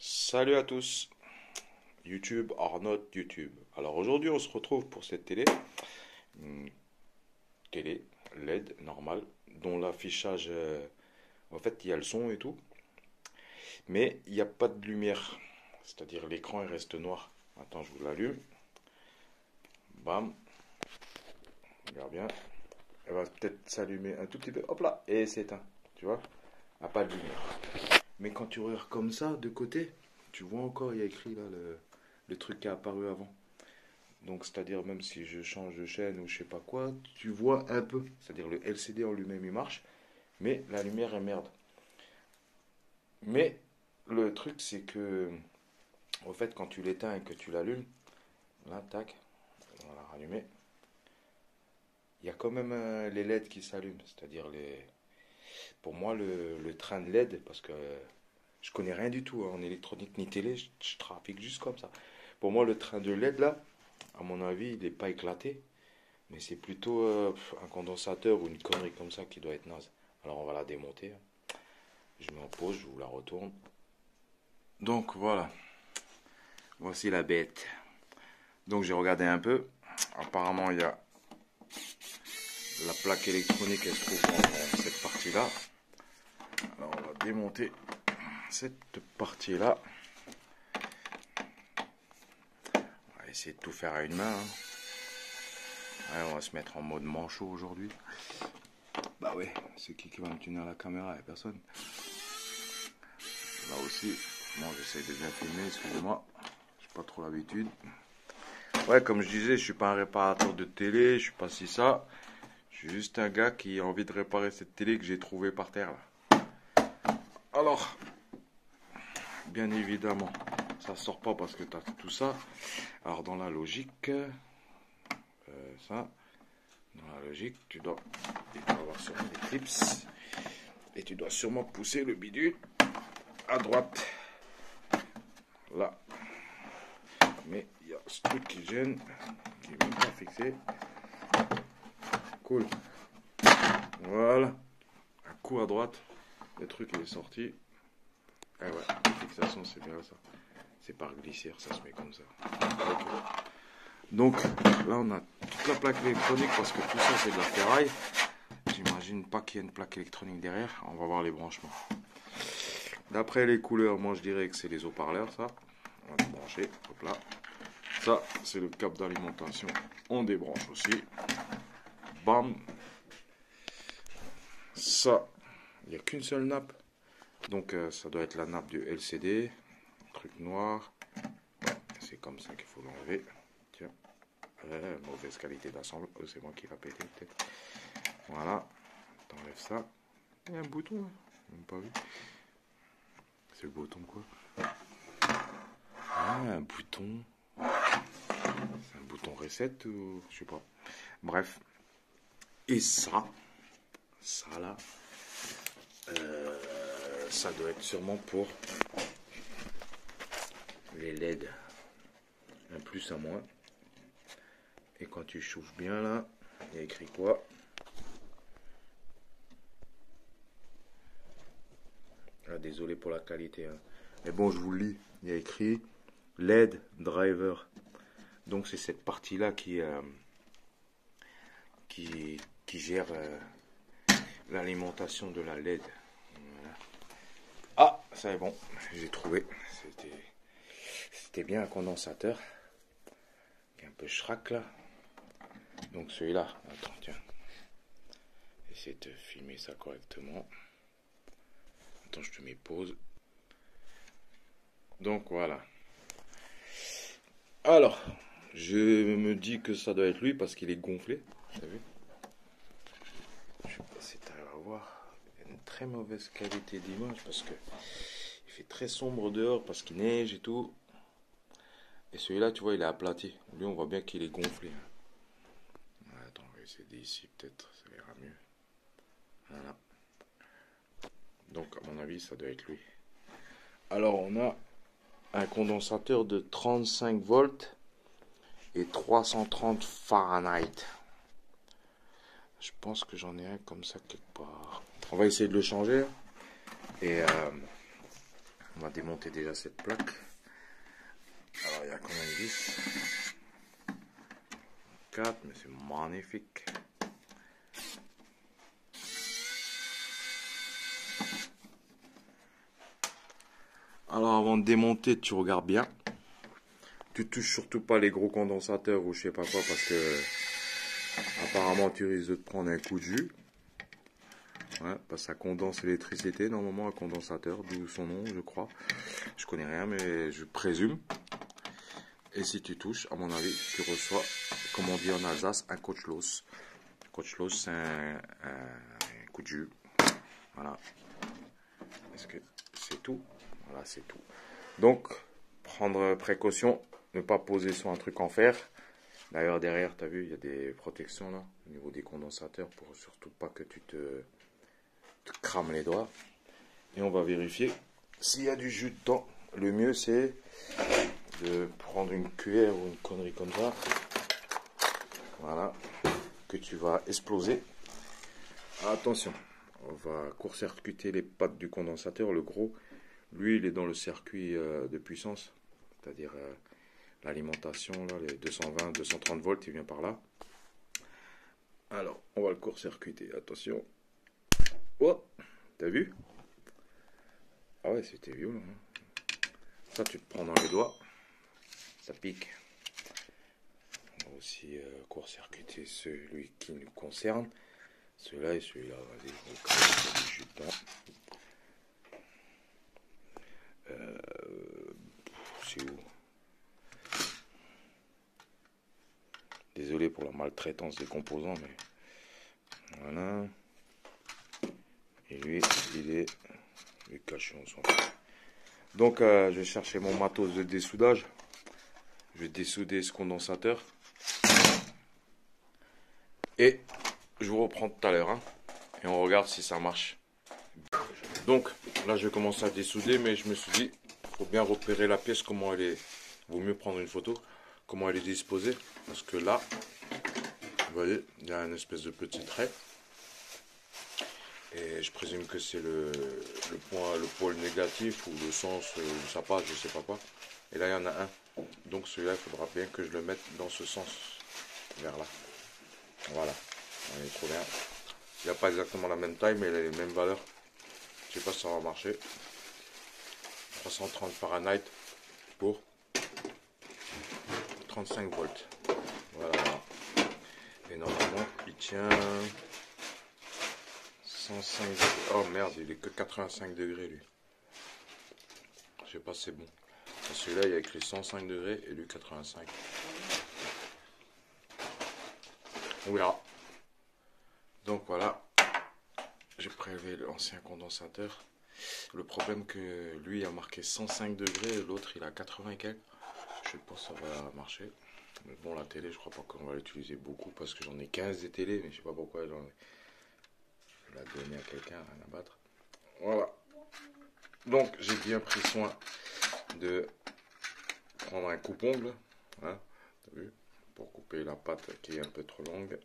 Salut à tous, YouTube, Arnaud, YouTube. Alors aujourd'hui on se retrouve pour cette télé, une télé LED normale, dont l'affichage, en fait il y a le son et tout, mais il n'y a pas de lumière, c'est-à-dire l'écran il reste noir. Attends, je vous l'allume, bam, regarde bien, elle va peut-être s'allumer un tout petit peu, hop là, et s'éteint, tu vois, il n'y a pas de lumière. Mais quand tu regardes comme ça, de côté, tu vois encore, il y a écrit là le truc qui a apparu avant. Donc, c'est-à-dire, même si je change de chaîne ou je sais pas quoi, tu vois un peu. C'est-à-dire, le LCD en lui-même, il marche, mais la lumière est merde. Mais le truc, c'est que, au fait, quand tu l'éteins et que tu l'allumes, là, tac, on va la rallumer, il y a quand même les LED qui s'allument. C'est-à-dire, pour moi, le train de LED, parce que je connais rien du tout en électronique ni télé, je trafique juste comme ça. Pour moi, le train de LED, là, à mon avis, il n'est pas éclaté. Mais c'est plutôt un condensateur ou une connerie comme ça qui doit être naze. Alors on va la démonter. Je mets en pause, je vous la retourne. Donc voilà, voici la bête. Donc j'ai regardé un peu. Apparemment il y a la plaque électronique, elle se trouve dans cette partie-là. Alors on va démonter cette partie-là. On va essayer de tout faire à une main. Ouais, on va se mettre en mode manchot aujourd'hui. Bah ouais, c'est qui va me tenir la caméra? Il n'y a personne. Là aussi, bon, j'essaie de bien filmer, excusez-moi, j'ai pas trop l'habitude. Ouais, comme je disais, je suis pas un réparateur de télé, je suis pas si ça. Je suis juste un gars qui a envie de réparer cette télé que j'ai trouvée par terre là. Alors, bien évidemment, ça sort pas parce que tu as tout ça. Alors dans la logique, ça, dans la logique, tu dois avoir sûrement des clips et tu dois sûrement pousser le bidule à droite. Là. Mais il y a ce truc qui gêne, qui n'est même pas fixé. Cool. Voilà. Un coup à droite, le truc il est sorti. Ah ouais, la fixation c'est bien ça. C'est par glissière, ça se met comme ça. Okay. Donc là on a toute la plaque électronique parce que tout ça c'est de la ferraille. J'imagine pas qu'il y ait une plaque électronique derrière. On va voir les branchements. D'après les couleurs, moi je dirais que c'est les haut-parleurs ça. On va les brancher, hop là. Ça, c'est le câble d'alimentation. On débranche aussi. Bam. Ça, il n'y a qu'une seule nappe. Donc, ça doit être la nappe du LCD. Truc noir. C'est comme ça qu'il faut l'enlever. Tiens. Mauvaise qualité d'assemblage. Oh, c'est moi qui va péter peut-être. Voilà. T'enlèves ça. Il y a un bouton. Hein. Même pas vu. C'est le bouton quoi. Ah, un bouton. C'est un bouton reset ou je sais pas. Bref. Et ça là, ça doit être sûrement pour les LED. Un plus, un moins. Et quand tu chauffes bien là, il y a écrit quoi? Ah, désolé pour la qualité. Hein. Mais bon, je vous le lis. Il y a écrit LED driver. Donc c'est cette partie-là qui gère l'alimentation de la LED. Voilà. Ah, ça est bon, j'ai trouvé. C'était bien un condensateur. Qui est un peu schrack là. Donc celui-là, attends, tiens. Essaye de filmer ça correctement. Attends, je te mets pause. Donc voilà. Alors, je me dis que ça doit être lui parce qu'il est gonflé. T'as vu? Je sais pas si tu arrives à voir. Il y a une très mauvaise qualité d'image parce que il fait très sombre dehors parce qu'il neige et tout. Et celui-là, tu vois, il est aplati. Lui, on voit bien qu'il est gonflé. Attends, on va essayer d'ici peut-être, ça ira mieux. Voilà. Donc, à mon avis, ça doit être lui. Alors, on a un condensateur de 35 volts et 330 Fahrenheit. Je pense que j'en ai un comme ça quelque part. On va essayer de le changer. Et On va démonter déjà cette plaque. Alors il y a combien de vis? 4, mais c'est magnifique. Alors avant de démonter, tu regardes bien. Tu touches surtout pas les gros condensateurs ou je sais pas quoi parce que apparemment tu risques de te prendre un coup de jus. Ouais, parce que ça condense l'électricité, normalement un condensateur, d'où son nom je crois. Je connais rien mais je présume. Et si tu touches, à mon avis, tu reçois, comme on dit en Alsace, un Kurzschluss. Kurzschluss, c'est un coup de jus. Voilà. Est-ce que c'est tout? Voilà, c'est tout. Donc, prendre précaution, ne pas poser sur un truc en fer. D'ailleurs, derrière, tu as vu, il y a des protections là, au niveau des condensateurs, pour surtout pas que tu te crames les doigts. Et on va vérifier s'il y a du jus dedans. Le mieux, c'est de prendre une cuillère ou une connerie comme ça. Voilà. Que tu vas exploser. Attention, on va court-circuiter les pattes du condensateur. Le gros, lui, il est dans le circuit de puissance, c'est-à-dire l'alimentation, les 220, 230 volts, il vient par là. Alors, on va le court-circuiter. Attention. Oh, t'as vu? Ah ouais, c'était violent. Ça, tu te prends dans les doigts. Ça pique. On va aussi court-circuiter celui qui nous concerne. Celui-là et celui-là. Vas-y, on va du jus dedans. C'est où? Désolé pour la maltraitance des composants, mais voilà. Et lui, il est caché en son. Donc, je vais chercher mon matos de dessoudage. Je vais dessouder ce condensateur. Et je vous reprends tout à l'heure. Hein, et on regarde si ça marche. Donc, là, je vais commencer à dessouder, mais je me suis dit, il faut bien repérer la pièce, comment elle est. Il vaut mieux prendre une photo, comment elle est disposée. Parce que là, vous voyez, il y a une espèce de petit trait. Et je présume que c'est le pôle négatif ou le sens où ça passe, je sais pas quoi. Et là, il y en a un. Donc celui-là, il faudra bien que je le mette dans ce sens, vers là. Voilà, on est trop bien. Il n'a pas exactement la même taille, mais il a les mêmes valeurs. Je sais pas si ça va marcher. 330 Fahrenheit pour 35 volts. Voilà. Et normalement, il tient 105 degrés. Oh merde, il est que 85 degrés lui. Je sais pas si c'est bon. Celui-là, il y a écrit 105 degrés et lui 85. On verra. Donc voilà, j'ai prélevé l'ancien condensateur. Le problème que lui a marqué 105 degrés et l'autre il a 80 et quelques. Je sais pas si ça va marcher. Mais bon, la télé, je crois pas qu'on va l'utiliser beaucoup parce que j'en ai 15 des télés, mais je sais pas pourquoi je vais la donner à quelqu'un, rien à battre. Voilà. Donc j'ai bien pris soin de prendre un coupe-ongle, hein, t'as vu, pour couper la pâte qui est un peu trop longue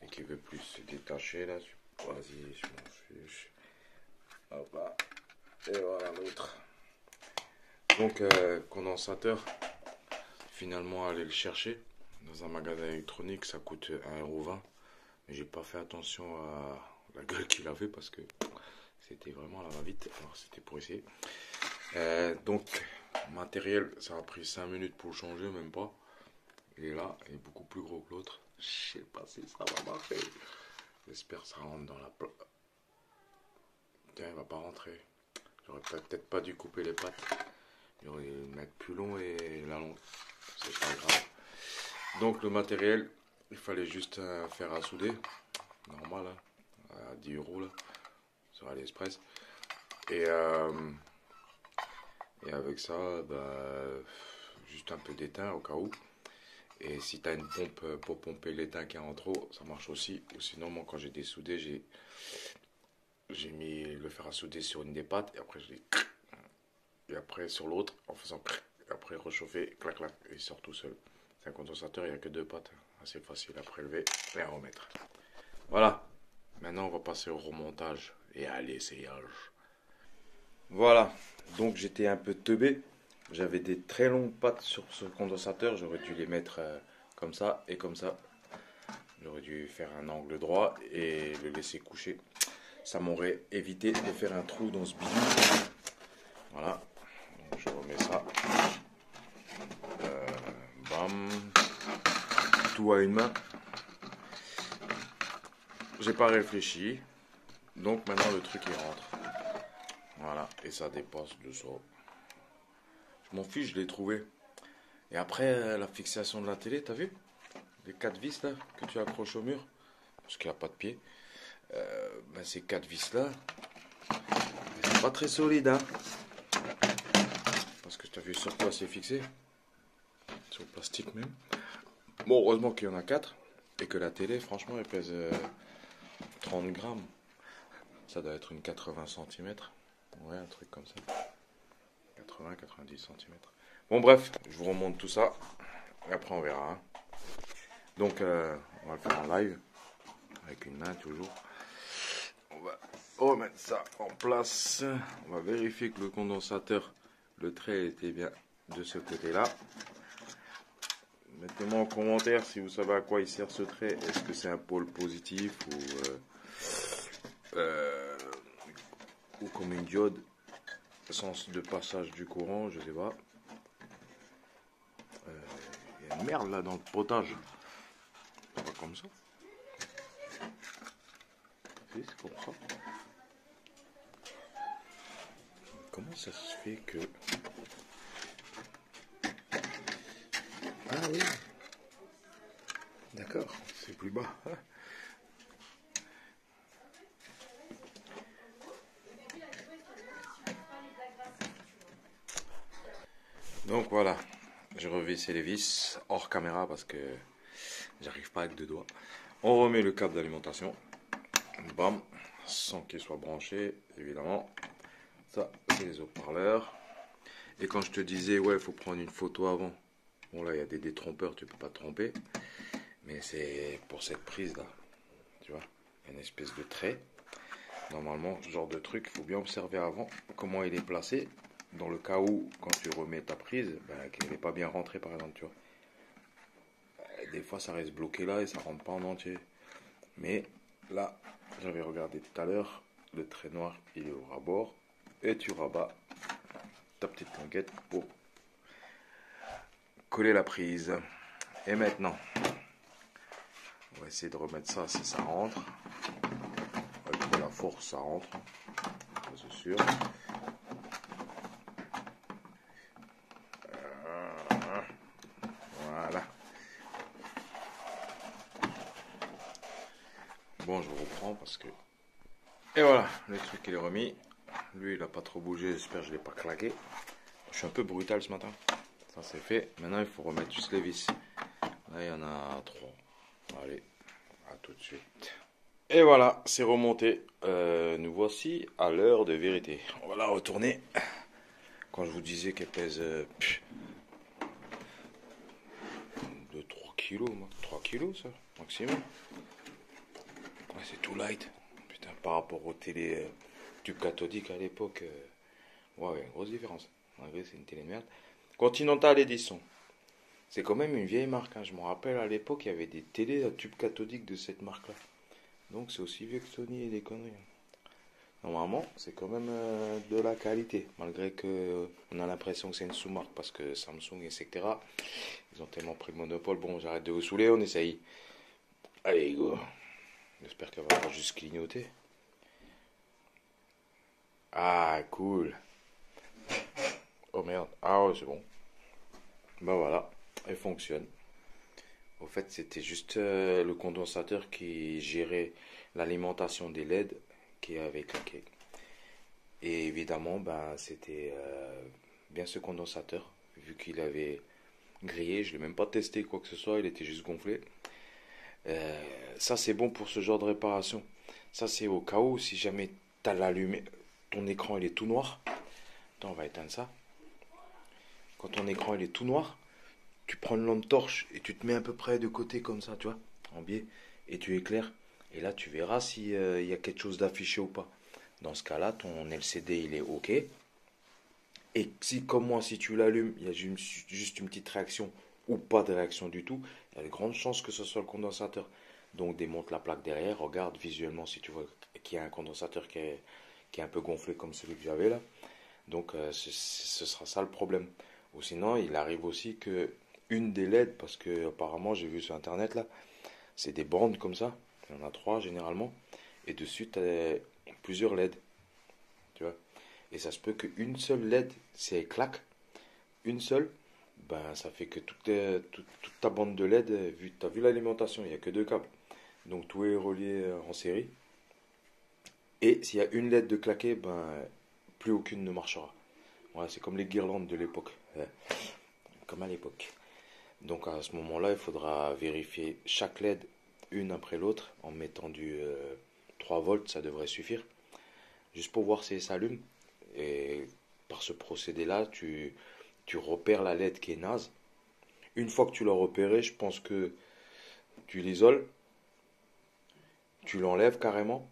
et qui veut plus se détacher là. Vas-y, je m'en fiche. Hop là. Et voilà l'autre. Donc condensateur, finalement aller le chercher dans un magasin électronique, ça coûte 1,20 €. Mais j'ai pas fait attention à la gueule qu'il avait parce que c'était vraiment la va-vite. Alors c'était pour essayer. Donc matériel, ça a pris 5 minutes pour le changer, même pas. Il est là, il est beaucoup plus gros que l'autre. Je sais pas si ça va marcher. J'espère que ça rentre dans la plaque. Tiens, il va pas rentrer. J'aurais peut-être pas dû couper les pattes. J'aurais dû le mettre plus long et la longue. C'est pas grave. Donc le matériel, il fallait juste un fer à souder. Normal, hein, à 10 € là, sur AliExpress. Et avec ça, bah, juste un peu d'étain au cas où. Et si tu as une pompe pour pomper l'étain qui est en trop, ça marche aussi. Ou sinon, moi, quand j'ai dessoudé, j'ai mis le fer à souder sur une des pattes. Et après, et après sur l'autre, en faisant et après rechauffer, clac, clac, et il sort tout seul. C'est un condensateur, il n'y a que 2 pattes. Assez facile à prélever et à remettre. Voilà. Maintenant, on va passer au remontage et à l'essayage. Voilà, donc j'étais un peu teubé. J'avais des très longues pattes sur ce condensateur. J'aurais dû les mettre comme ça et comme ça. J'aurais dû faire un angle droit et le laisser coucher. Ça m'aurait évité de faire un trou dans ce bidon. Voilà, donc je remets ça. Bam, tout à une main. J'ai pas réfléchi. Donc maintenant le truc il rentre. Voilà, et ça dépasse de ça. Je m'en fiche, je l'ai trouvé. Et après, la fixation de la télé, t'as vu? Les 4 vis là que tu accroches au mur. Parce qu'il n'y a pas de pied. Ben, ces 4 vis là, c'est pas très solide, hein. Parce que tu as vu sur quoi c'est fixé. Sur le plastique même. Bon, heureusement qu'il y en a 4. Et que la télé, franchement, elle pèse 30 grammes. Ça doit être une 80 cm. Ouais, un truc comme ça. 80-90 cm. Bon, bref, je vous remonte tout ça. Et après, on verra. Hein. Donc, on va le faire en live. Avec une main, toujours. On va remettre ça en place. On va vérifier que le condensateur, le trait était bien de ce côté-là. Mettez-moi en commentaire si vous savez à quoi il sert ce trait. Est-ce que c'est un pôle positif ou comme une diode, sens de passage du courant, je sais pas. Il y a une merde là dans le potage. C'est pas comme ça. Si, c'est comme ça. Comment ça se fait que... Ah oui. D'accord, c'est plus bas. Donc voilà, je revissé les vis hors caméra parce que j'arrive pas avec 2 doigts. On remet le câble d'alimentation. Bam, sans qu'il soit branché, évidemment. Ça, c'est les haut-parleurs. Et quand je te disais, ouais, il faut prendre une photo avant. Bon, là, il y a des détrompeurs, tu peux pas te tromper. Mais c'est pour cette prise-là. Tu vois, il y a une espèce de trait. Normalement, ce genre de truc, il faut bien observer avant comment il est placé. Dans le cas où, quand tu remets ta prise, ben, qu'elle n'est pas bien rentrée, par exemple, tu vois. Des fois, ça reste bloqué là et ça rentre pas en entier. Mais là, j'avais regardé tout à l'heure, le trait noir, il est au rabord. Et tu rabats ta petite languette pour coller la prise. Et maintenant, on va essayer de remettre ça si ça rentre. Avec de la force, ça rentre. C'est sûr. Voilà. Bon, je reprends parce que... Et voilà, le truc il est remis. Lui, il n'a pas trop bougé, j'espère que je ne l'ai pas claqué. Je suis un peu brutal ce matin. Ça c'est fait. Maintenant, il faut remettre juste les vis. Là, il y en a 3. Allez, à tout de suite. Et voilà, c'est remonté. Nous voici à l'heure de vérité. On va la retourner. Quand je vous disais qu'elle pèse 2-3 kilos, 3 kilos ça, maximum. Ouais, c'est tout light. Putain, par rapport aux télé tubes cathodiques à l'époque, ouais, grosse différence. Malgré c'est une télé de merde. Continental Edison. C'est quand même une vieille marque. Hein. Je me rappelle à l'époque, il y avait des télés à tubes cathodiques de cette marque-là. Donc c'est aussi vieux que Sony et des conneries. Normalement, c'est quand même de la qualité. Malgré que on a l'impression que c'est une sous-marque parce que Samsung, etc. Ils ont tellement pris le monopole. Bon, j'arrête de vous saouler, on essaye. Allez, go. J'espère qu'elle va pas juste clignoter. Ah, cool. Oh merde. Ah ouais, c'est bon. Bah voilà, elle fonctionne. Au fait, c'était juste le condensateur qui gérait l'alimentation des LED qui avait claqué. Et évidemment, ben, c'était bien ce condensateur. Vu qu'il avait grillé, je ne l'ai même pas testé quoi que ce soit, il était juste gonflé. Ça, c'est bon pour ce genre de réparation. Ça, c'est au cas où, si jamais tu as l'allumé, ton écran il est tout noir. Attends, on va éteindre ça. Quand ton écran il est tout noir, tu prends une lampe torche et tu te mets à peu près de côté comme ça, tu vois, en biais, et tu éclaires. Et là, tu verras s'il y a quelque chose d'affiché ou pas. Dans ce cas-là, ton LCD il est OK. Et si, comme moi, si tu l'allumes, il y a juste une petite réaction ou pas de réaction du tout, il y a de grandes chances que ce soit le condensateur. Donc démonte la plaque derrière, regarde visuellement si tu vois qu'il y a un condensateur qui est un peu gonflé comme celui que j'avais là. Donc ce sera ça le problème. Ou sinon, il arrive aussi que une des LED, parce que apparemment j'ai vu sur internet là, c'est des bandes comme ça, il y en a trois généralement, et dessus tu as plusieurs LED, tu vois. Et ça se peut qu'une seule LED, si elle claque, une seule, ben ça fait que toute ta bande de LED, tu as vu l'alimentation, il n'y a que deux câbles. Donc tout est relié en série. Et s'il y a une LED de claquer, ben plus aucune ne marchera. Voilà, c'est comme les guirlandes de l'époque. Ouais, comme à l'époque. Donc à ce moment-là, il faudra vérifier chaque LED une après l'autre en mettant du 3 volts, ça devrait suffire. Juste pour voir si elle s'allume. Et par ce procédé-là, tu repères la LED qui est naze. Une fois que tu l'as repérée, je pense que tu l'isoles, tu l'enlèves carrément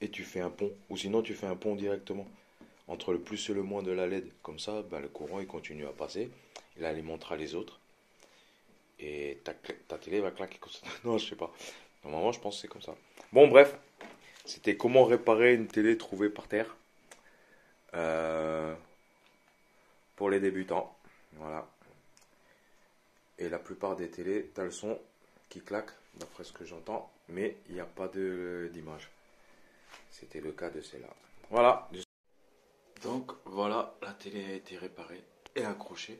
et tu fais un pont. Ou sinon, tu fais un pont directement entre le plus et le moins de la LED. Comme ça, ben, le courant il continue à passer. Il alimentera les autres. Et ta télé va claquer comme ça. Non, je sais pas. Normalement, je pense que c'est comme ça. Bon, bref. C'était comment réparer une télé trouvée par terre. Euh, pour les débutants. Voilà. Et la plupart des télés, t'as le son qui claque, d'après ce que j'entends. Mais il n'y a pas d'image. C'était le cas de celle-là. Voilà. Donc voilà, la télé a été réparée et accrochée.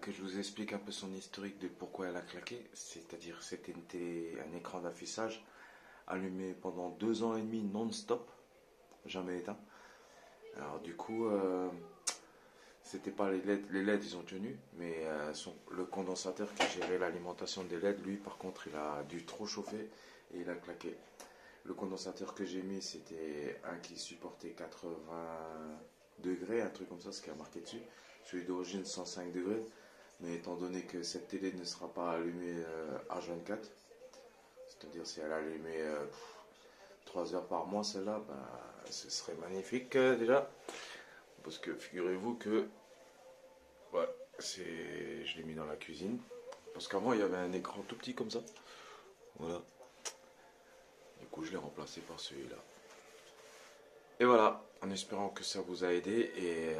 Que je vous explique un peu son historique de pourquoi elle a claqué. C'est-à-dire c'était un écran d'affichage allumé pendant 2 ans et demi non-stop, jamais éteint. Alors du coup, c'était pas les LED ils ont tenu, mais le condensateur qui gérait l'alimentation des LED, lui par contre il a dû trop chauffer et il a claqué. Le condensateur que j'ai mis, c'était un qui supportait 80 degrés, un truc comme ça, ce qui a marqué dessus. Celui d'origine 105 degrés. Mais étant donné que cette télé ne sera pas allumée H24, c'est-à-dire si elle est allumée 3 heures par mois, celle-là, ben, ce serait magnifique déjà. Parce que figurez-vous que ouais, je l'ai mis dans la cuisine. Parce qu'avant, il y avait un écran tout petit comme ça. Voilà. Du coup, je l'ai remplacé par celui-là. Et voilà, en espérant que ça vous a aidé. Et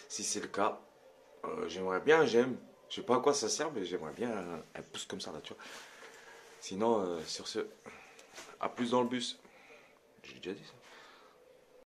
si c'est le cas, j'aimerais bien un j'aime. Je sais pas à quoi ça sert, mais j'aimerais bien un pouce comme ça là, tu vois. Sinon, sur ce, à plus dans le bus. J'ai déjà dit ça.